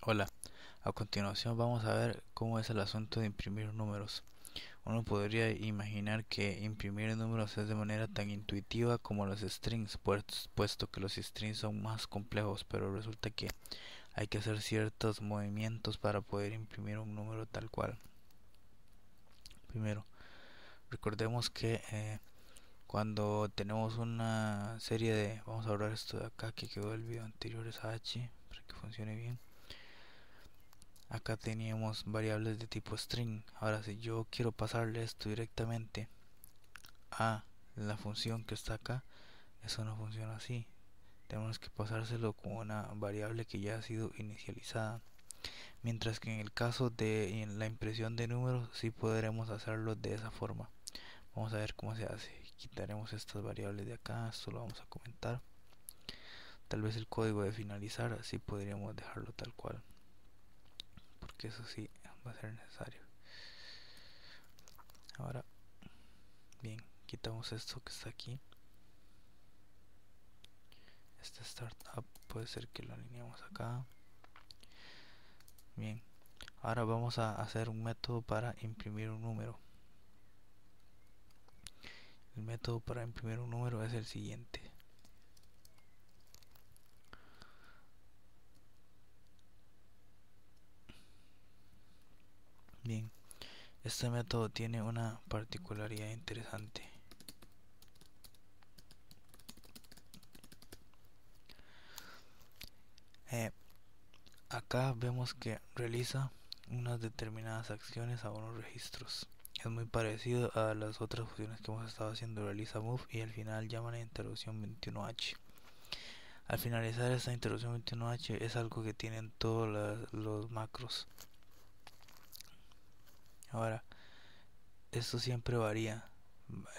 Hola, a continuación vamos a ver cómo es el asunto de imprimir números. Uno podría imaginar que imprimir números es de manera tan intuitiva como los strings, puesto que los strings son más complejos, pero resulta que hay que hacer ciertos movimientos para poder imprimir un número tal cual. Primero, recordemos que cuando tenemos una serie de, vamos a borrar esto de acá que quedó el video anterior, es h, para que funcione bien. Acá teníamos variables de tipo string. Ahora si yo quiero pasarle esto directamente a la función que está acá, eso no funciona así. Tenemos que pasárselo con una variable que ya ha sido inicializada. Mientras que en el caso de la impresión de números sí podremos hacerlo de esa forma. Vamos a ver cómo se hace. Quitaremos estas variables de acá, esto lo vamos a comentar. Tal vez el código de finalizar, así podríamos dejarlo tal cual, porque eso sí va a ser necesario. Ahora bien, quitamos esto que está aquí. Este startup puede ser que lo alineemos acá. Bien, ahora vamos a hacer un método para imprimir un número. El método para imprimir un número es el siguiente. Bien, este método tiene una particularidad interesante. Eh, Acá vemos que realiza unas determinadas acciones a unos registros. Es muy parecido a las otras funciones que hemos estado haciendo, realiza move y al final llama la interrupción 21h. Al finalizar esta interrupción 21h es algo que tienen todos los macros. Ahora, esto siempre varía.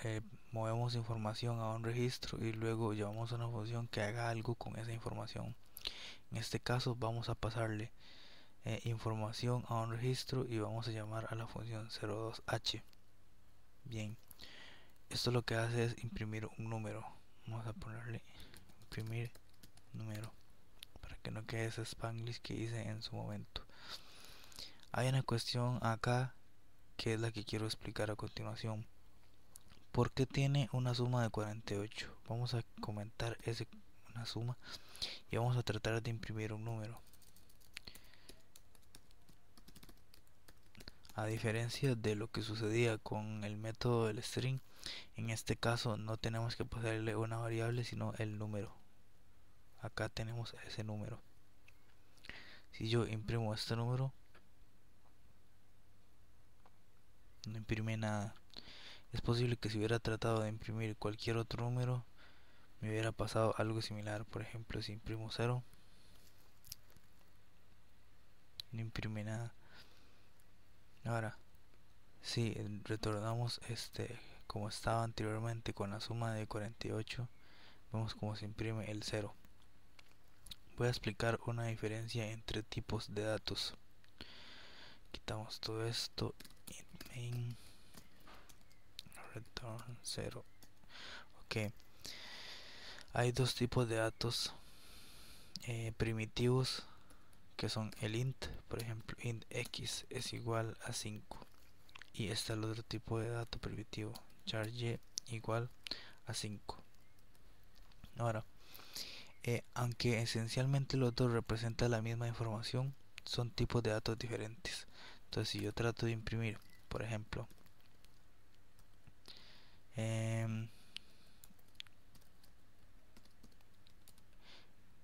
Eh, Movemos información a un registro y luego llamamos a una función que haga algo con esa información. En este caso vamos a pasarle información a un registro y vamos a llamar a la función 02h. Bien, esto lo que hace es imprimir un número. Vamos a ponerle imprimir número para que no quede ese spanglish que hice en su momento. Hay una cuestión acá que es la que quiero explicar a continuación. ¿Por qué tiene una suma de 48? Vamos a comentar una suma y vamos a tratar de imprimir un número. A diferencia de lo que sucedía con el método del string, en este caso no tenemos que pasarle una variable sino el número. Acá tenemos ese número. Si yo imprimo este número, no imprime nada. Es posible que si hubiera tratado de imprimir cualquier otro número me hubiera pasado algo similar. Por ejemplo, si imprimo 0, no imprime nada. Ahora, si retornamos como estaba anteriormente con la suma de 48, vemos cómo se imprime el 0. Voy a explicar una diferencia entre tipos de datos. Quitamos todo esto. Main return 0. Ok, hay dos tipos de datos primitivos que son el int, por ejemplo, int x es igual a 5. Y está el otro tipo de dato primitivo, char y igual a 5. Ahora, aunque esencialmente los dos representan la misma información, son tipos de datos diferentes. Entonces, si yo trato de imprimir, por ejemplo,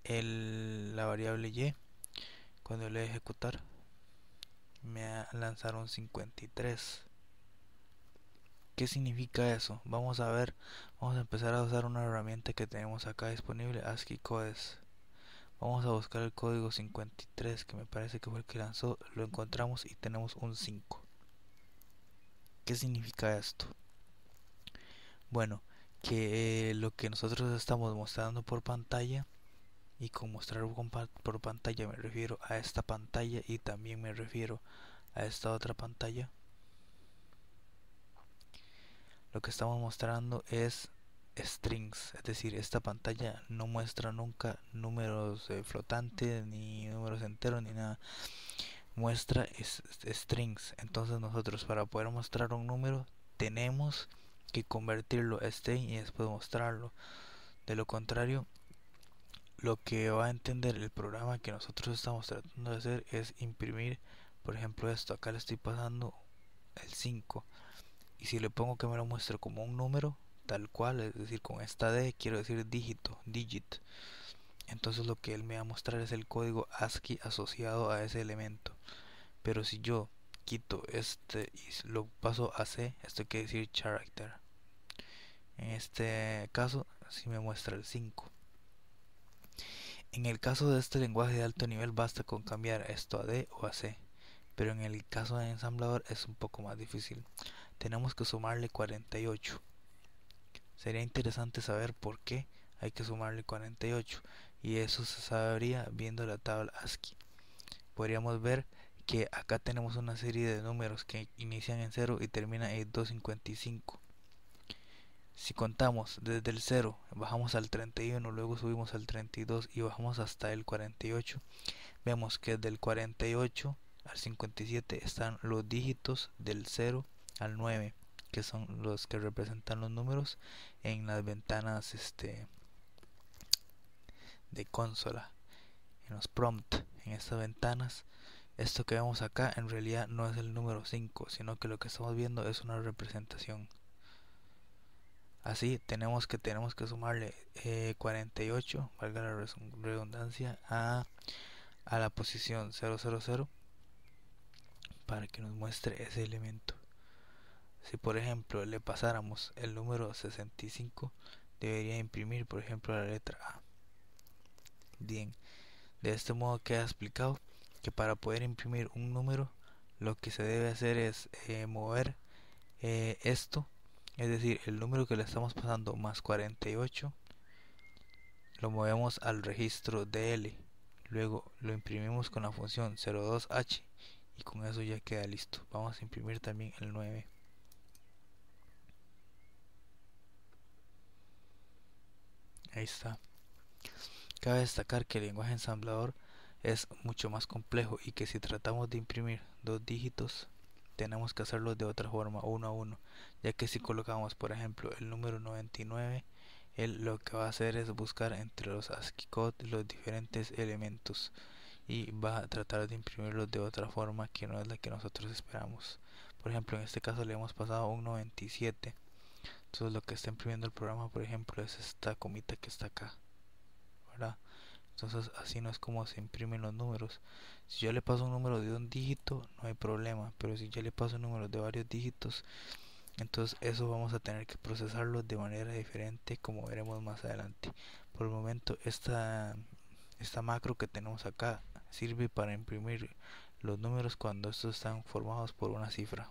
la variable y, cuando le ejecutar, me lanzaron 53. ¿Qué significa eso? Vamos a ver, vamos a empezar a usar una herramienta que tenemos acá disponible, ASCII Codes. Vamos a buscar el código 53, que me parece que fue el que lanzó, lo encontramos y tenemos un 5. ¿Qué significa esto? Bueno, que lo que nosotros estamos mostrando por pantalla, y con mostrar por pantalla me refiero a esta pantalla y también me refiero a esta otra pantalla, lo que estamos mostrando es strings, es decir, esta pantalla no muestra nunca números flotantes ni números números enteros ni nada, muestra strings. Entonces nosotros para poder mostrar un número tenemos que convertirlo a string y después mostrarlo. De lo contrario, lo que va a entender el programa que nosotros estamos tratando de hacer es imprimir, por ejemplo, esto. Acá le estoy pasando el 5 y si le pongo que me lo muestre como un número tal cual, es decir, con esta D quiero decir dígito, digit, entonces lo que él me va a mostrar es el código ASCII asociado a ese elemento. Pero si yo quito este y lo paso a C, esto quiere decir character. En este caso sí me muestra el 5. En el caso de este lenguaje de alto nivel basta con cambiar esto a D o a C, pero en el caso de ensamblador es un poco más difícil. Tenemos que sumarle 48. Sería interesante saber por qué hay que sumarle 48 y eso se sabría viendo la tabla ASCII. Podríamos ver que acá tenemos una serie de números que inician en 0 y terminan en 255. Si contamos desde el 0, bajamos al 31, luego subimos al 32 y bajamos hasta el 48, vemos que desde el 48 al 57 están los dígitos del 0 al 9, que son los que representan los números en las ventanas de consola, en los prompts, en estas ventanas. Esto que vemos acá en realidad no es el número 5, sino que lo que estamos viendo es una representación. Así tenemos que sumarle 48, valga la redundancia, a la posición 000 para que nos muestre ese elemento. Si por ejemplo le pasáramos el número 65, debería imprimir por ejemplo la letra A. Bien, de este modo queda explicado que para poder imprimir un número lo que se debe hacer es mover esto, es decir, el número que le estamos pasando más 48 lo movemos al registro DL, luego lo imprimimos con la función 02H y con eso ya queda listo. Vamos a imprimir también el 9. Ahí está. Cabe destacar que el lenguaje ensamblador es mucho más complejo y que si tratamos de imprimir dos dígitos tenemos que hacerlo de otra forma, uno a uno, ya que si colocamos por ejemplo el número 99, él lo que va a hacer es buscar entre los ASCII code los diferentes elementos y va a tratar de imprimirlos de otra forma que no es la que nosotros esperamos. Por ejemplo, en este caso le hemos pasado un 97, entonces lo que está imprimiendo el programa por ejemplo es esta comita que está acá, ¿verdad? Entonces así no es como se imprimen los números. Si yo le paso un número de un dígito no hay problema, pero si yo le paso números de varios dígitos, entonces eso vamos a tener que procesarlo de manera diferente, como veremos más adelante. Por el momento esta macro que tenemos acá sirve para imprimir los números cuando estos están formados por una cifra.